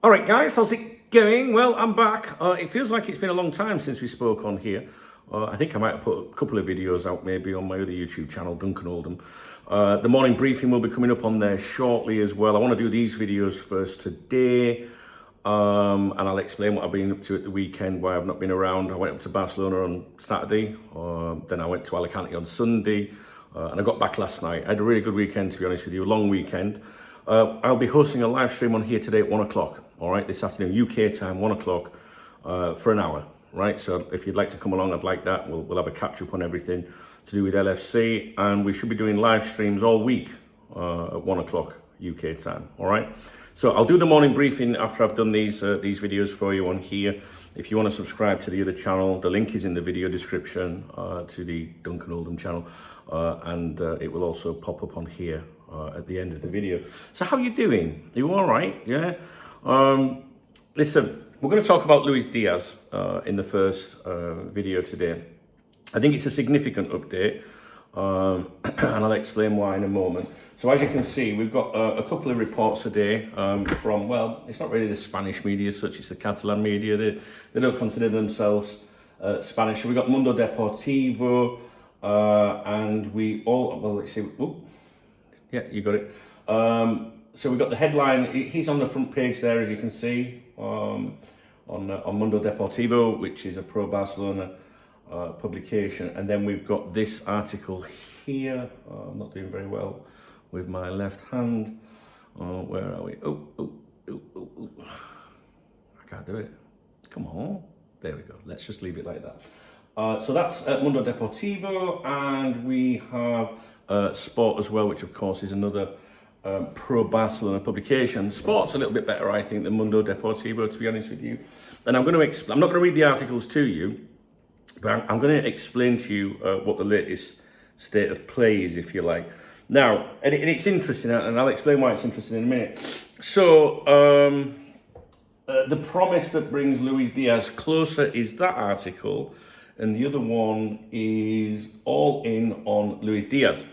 All right, guys, how's it going? Well, I'm back. It feels like it's been a long time since we spoke on here. I think I might have put a couple of videos out maybe on my other YouTube channel, Duncan Oldham. The morning briefing will be coming up on there shortly as well. I want to do these videos first today, and I'll explain what I've been up to at the weekend, why I've not been around. I went up to Barcelona on Saturday, then I went to Alicante on Sunday, and I got back last night. I had a really good weekend, to be honest with you, a long weekend. I'll be hosting a live stream on here today at 1 o'clock, all right, this afternoon, UK time, 1 o'clock, for an hour, right? So if you'd like to come along, I'd like that. We'll have a catch up on everything to do with LFC, and we should be doing live streams all week at 1 o'clock UK time, all right? So I'll do the morning briefing after I've done these videos for you on here. If you want to subscribe to the other channel, the link is in the video description to the Duncan Oldham channel, and it will also pop up on here at the end of the video. So how you doing? Are you all right? Yeah. Listen, we're going to talk about Luis Díaz in the first video today. I think it's a significant update, and I'll explain why in a moment. So as you can see, we've got a couple of reports today from, well, it's not really the Spanish media as such, it's the Catalan media. They don't consider themselves Spanish. So we've got Mundo Deportivo, and we all, well, let's see, oh, yeah, you got it. So we've got the headline, he's on the front page there, as you can see, on Mundo Deportivo, which is a pro-Barcelona publication. And then we've got this article here. I'm not doing very well with my left hand. Where are we? Oh. I can't do it. Come on. There we go. Let's just leave it like that. So that's Mundo Deportivo, and we have Sport as well, which of course is another pro-Barcelona publication. Sport's a little bit better, I think, than Mundo Deportivo, to be honest with you. And I'm going to I'm not going to read the articles to you, but I'm going to explain to you what the latest state of play is, if you like. Now, and it's interesting, and I'll explain why it's interesting in a minute. So, the promise that brings Luis Díaz closer is that article, and the other one is all in on Luis Díaz,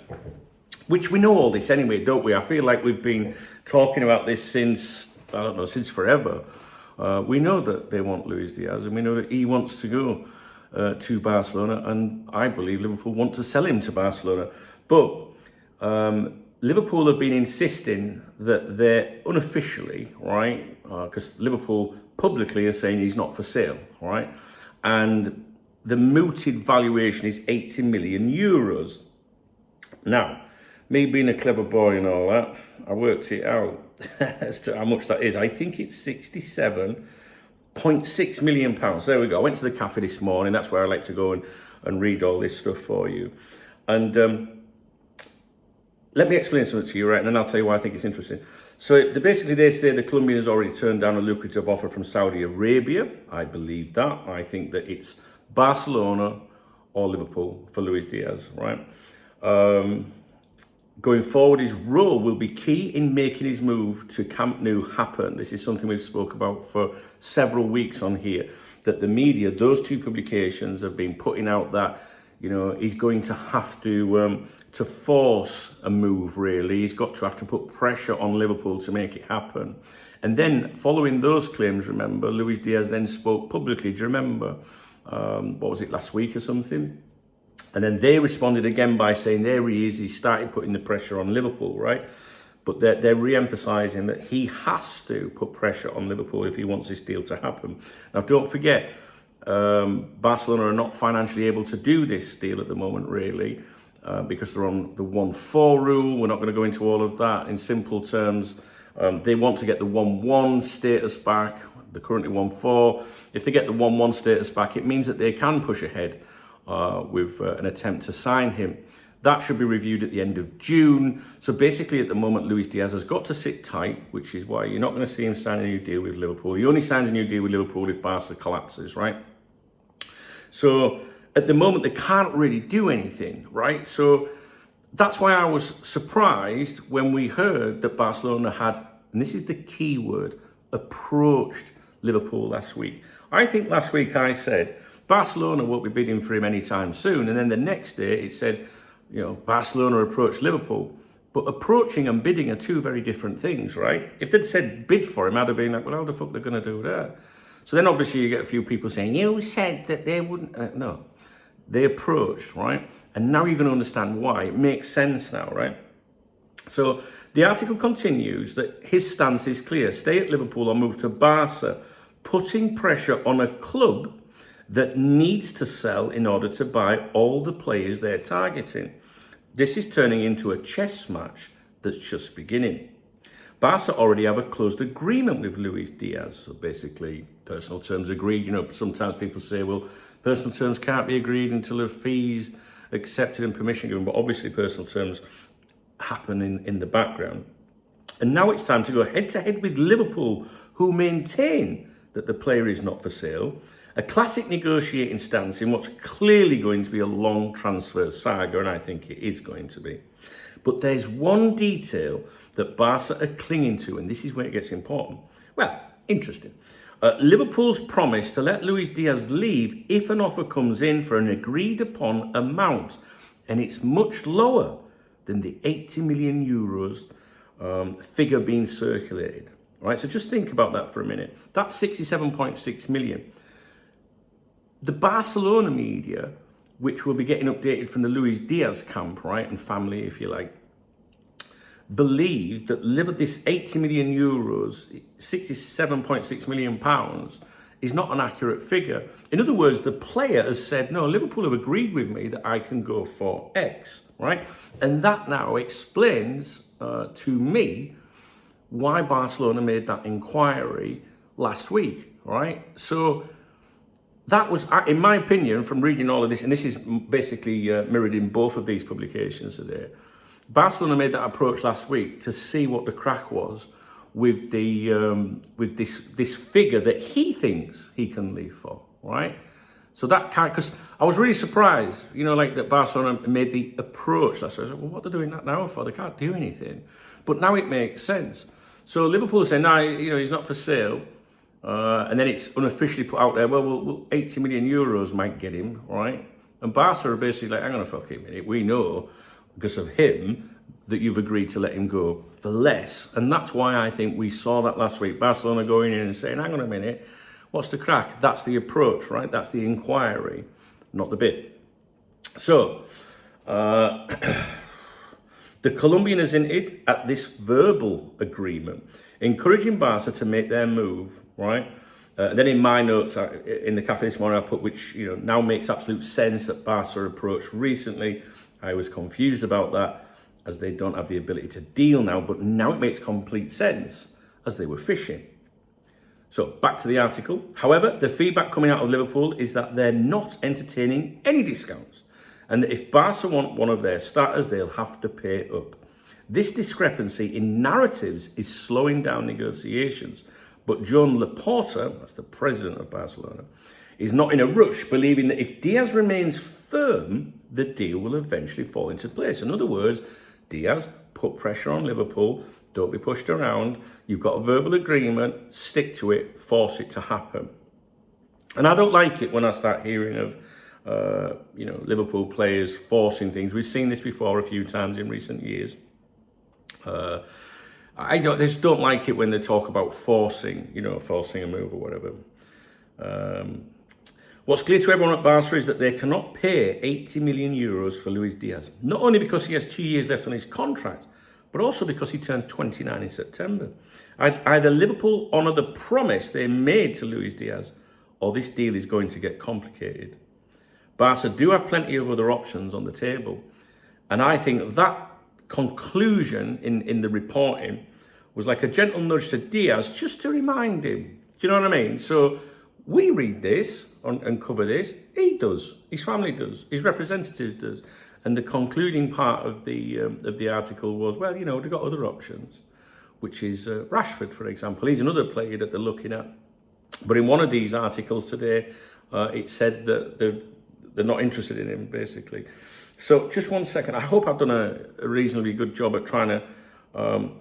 which we know all this anyway, don't we? I feel like we've been talking about this since, I don't know, since forever. We know that they want Luis Díaz, and we know that he wants to go to Barcelona, and I believe Liverpool want to sell him to Barcelona. But Liverpool have been insisting that they're unofficially, right, because Liverpool publicly are saying he's not for sale, right, and the mooted valuation is 80 million euros. Now, me being a clever boy and all that, I worked it out as to how much that is. I think it's £67.6 million. There we go. I went to the cafe this morning. That's where I like to go and read all this stuff for you. And let me explain something to you, right? And then I'll tell you why I think it's interesting. So basically they say the Colombian has already turned down a lucrative offer from Saudi Arabia. I believe that. I think that it's Barcelona or Liverpool for Luis Díaz, right? Going forward, his role will be key in making his move to Camp Nou happen. This is something we've spoke about for several weeks on here, that the media, those two publications, have been putting out that, you know, he's going to have to force a move, really. He's got to have to put pressure on Liverpool to make it happen. And then following those claims, remember, Luis Díaz then spoke publicly. Do you remember? What was it, last week or something? And then they responded again by saying, there he is, he started putting the pressure on Liverpool, right? But they're re-emphasising that he has to put pressure on Liverpool if he wants this deal to happen. Now, don't forget, Barcelona are not financially able to do this deal at the moment, really, because they're on the 1-4 rule. We're not going to go into all of that. In simple terms, they want to get the 1-1 status back. They're currently 1-4. If they get the 1-1 status back, it means that they can push ahead with an attempt to sign him. That should be reviewed at the end of June. So basically at the moment, Luis Díaz has got to sit tight, which is why you're not going to see him sign a new deal with Liverpool. He only signs a new deal with Liverpool if Barca collapses, right? So at the moment, they can't really do anything, right? So that's why I was surprised when we heard that Barcelona had, and this is the key word, approached Liverpool last week. I think last week I said, Barcelona won't be bidding for him anytime soon. And then the next day it said, you know, Barcelona approached Liverpool. But approaching and bidding are two very different things, right? If they'd said bid for him, I'd have been like, well, how the fuck are they going to do that? So then obviously you get a few people saying, you said that they wouldn't. No, they approached, right? And now you're going to understand why. It makes sense now, right? So the article continues that his stance is clear. Stay at Liverpool or move to Barca, putting pressure on a club that needs to sell in order to buy all the players they're targeting. This is turning into a chess match that's just beginning. Barca already have a closed agreement with Luis Díaz. So basically, personal terms agreed. You know, sometimes people say, well, personal terms can't be agreed until a fee's accepted and permission given. But obviously, personal terms happen in the background. And now it's time to go head-to-head with Liverpool, who maintain that the player is not for sale. A classic negotiating stance in what's clearly going to be a long transfer saga, and I think it is going to be. But there's one detail that Barca are clinging to, and this is where it gets important. Well, interesting. Liverpool's promise to let Luis Díaz leave if an offer comes in for an agreed upon amount, and it's much lower than the 80 million euros figure being circulated. All right, so just think about that for a minute. That's 67.6 million. The Barcelona media, which will be getting updated from the Luis Díaz camp, right, and family, if you like, believe that this 80 million euros, 67.6 million pounds, is not an accurate figure. In other words, the player has said, no, Liverpool have agreed with me that I can go for X, right? And that now explains to me why Barcelona made that inquiry last week, right? So that was, in my opinion, from reading all of this, and this is basically mirrored in both of these publications today, Barcelona made that approach last week to see what the crack was with with this figure that he thinks he can leave for, right? So that can't, because I was really surprised, you know, like that Barcelona made the approach last week. I was like, well, what are they doing that now for? They can't do anything. But now it makes sense. So Liverpool say, no, you know, he's not for sale. And then it's unofficially put out there, well, 80 million euros might get him, right? And Barca are basically like, hang on a fucking minute, we know, because of him, that you've agreed to let him go for less. And that's why I think we saw that last week. Barcelona going in and saying, hang on a minute, what's the crack? That's the approach, right? That's the inquiry, not the bid. So, the Colombian has hinted at this verbal agreement, encouraging Barca to make their move, right? Then in my notes, in the cafe this morning, I put, which, you know, now makes absolute sense, that Barca approached recently. I was confused about that, as they don't have the ability to deal now, but now it makes complete sense, as they were fishing. So back to the article. However, the feedback coming out of Liverpool is that they're not entertaining any discounts, and that if Barca want one of their starters, they'll have to pay up. This discrepancy in narratives is slowing down negotiations, but Joan Laporta, that's the president of Barcelona, is not in a rush, believing that if Díaz remains firm, the deal will eventually fall into place. In other words, Díaz, put pressure on Liverpool, don't be pushed around, you've got a verbal agreement, stick to it, force it to happen. And I don't like it when I start hearing of Liverpool players forcing things. We've seen this before a few times in recent years. I just don't like it when they talk about forcing a move or whatever. What's clear to everyone at Barca is that they cannot pay 80 million euros for Luis Díaz, not only because he has 2 years left on his contract, but also because he turns 29 in September. Either Liverpool honour the promise they made to Luis Díaz, or this deal is going to get complicated. Barca do have plenty of other options on the table, and I think that conclusion in the reporting was like a gentle nudge to Díaz, just to remind him. Do you know what I mean? So we read this and cover this. He does. His family does. His representatives does. And the concluding part of the article was, well, you know, they've got other options, which is Rashford, for example. He's another player that they're looking at. But in one of these articles today, it said that they're not interested in him, basically. So just 1 second. I hope I've done a reasonably good job at trying to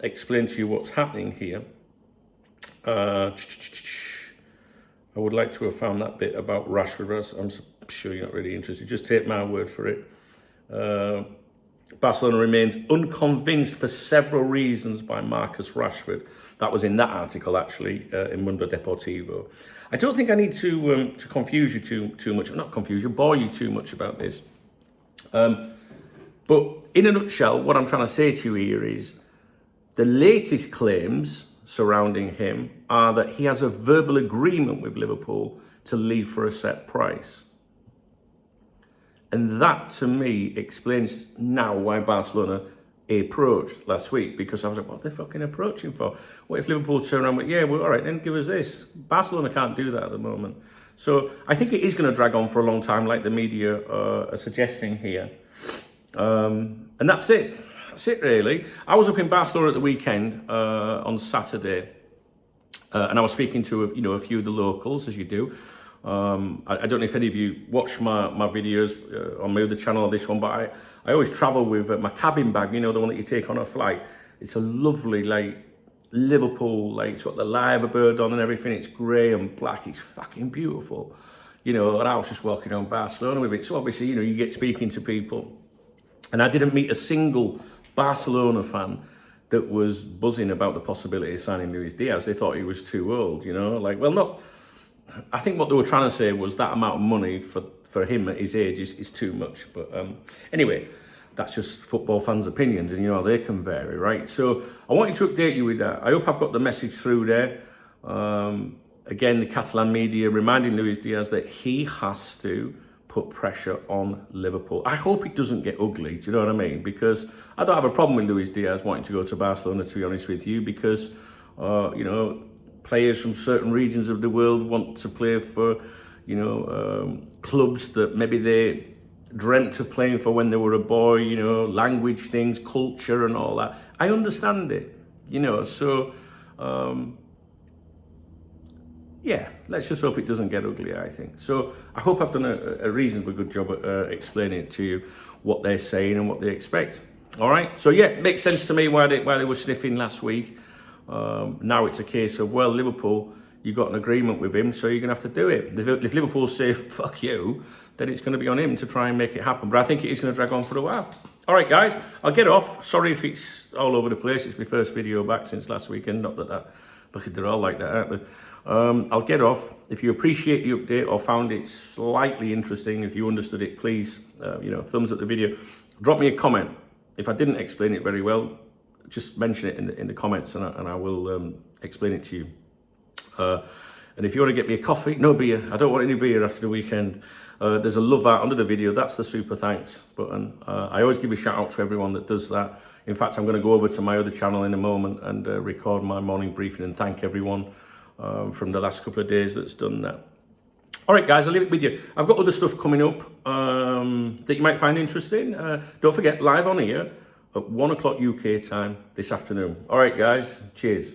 explain to you what's happening here. I would like to have found that bit about Rashford. I'm sure you're not really interested. Just take my word for it. Barcelona remains unconvinced for several reasons by Marcus Rashford. That was in that article, actually, in Mundo Deportivo. I don't think I need to confuse you too much. Not confuse you, bore you too much about this. But in a nutshell, what I'm trying to say to you here is the latest claims surrounding him are that he has a verbal agreement with Liverpool to leave for a set price. And that, to me, explains now why Barcelona approached last week, because I was like, what are they fucking approaching for? What if Liverpool turn around and went, yeah, well, all right, then give us this. Barcelona can't do that at the moment. So I think it is going to drag on for a long time, like the media are suggesting here. And that's it. That's it, really. I was up in Barcelona at the weekend on Saturday, and I was speaking to a few of the locals, as you do. I don't know if any of you watch my videos on my other channel or this one, but I always travel with my cabin bag, the one that you take on a flight. It's a lovely, Liverpool, it's got the liver bird on and everything. It's grey and black. It's fucking beautiful. And I was just walking around Barcelona with it. So obviously, you get speaking to people. And I didn't meet a single Barcelona fan that was buzzing about the possibility of signing Díaz. They thought he was too old, I think what they were trying to say was that amount of money for him at his age is too much. But anyway, that's just football fans' opinions, and how they can vary, right? So I wanted to update you with that. I hope I've got the message through there. Again, the Catalan media reminding Luis Díaz that he has to put pressure on Liverpool. I hope it doesn't get ugly, do you know what I mean? Because I don't have a problem with Luis Díaz wanting to go to Barcelona, to be honest with you, because, players from certain regions of the world want to play for, clubs that maybe they dreamt of playing for when they were a boy, language things, culture and all that. I understand it, so, yeah, let's just hope it doesn't get ugly, I think. So I hope I've done a reasonably good job at explaining to you what they're saying and what they expect. All right, so yeah, it makes sense to me why they were sniffing last week. Now it's a case of, well, Liverpool, you got an agreement with him, so you're going to have to do it. If Liverpool say, fuck you, then it's going to be on him to try and make it happen. But I think it is going to drag on for a while. All right, guys, I'll get off. Sorry if it's all over the place. It's my first video back since last weekend. Not that because they're all like that, aren't they? I'll get off. If you appreciate the update or found it slightly interesting, if you understood it, please, thumbs up the video. Drop me a comment. If I didn't explain it very well, just mention it in the comments and I will explain it to you. And if you want to get me a coffee, no beer. I don't want any beer after the weekend. There's a love art under the video. That's the super thanks button. I always give a shout out to everyone that does that. In fact, I'm going to go over to my other channel in a moment and record my morning briefing and thank everyone from the last couple of days that's done that. All right, guys, I'll leave it with you. I've got other stuff coming up that you might find interesting. Don't forget, live on here at 1 o'clock UK time this afternoon. All right, guys, cheers.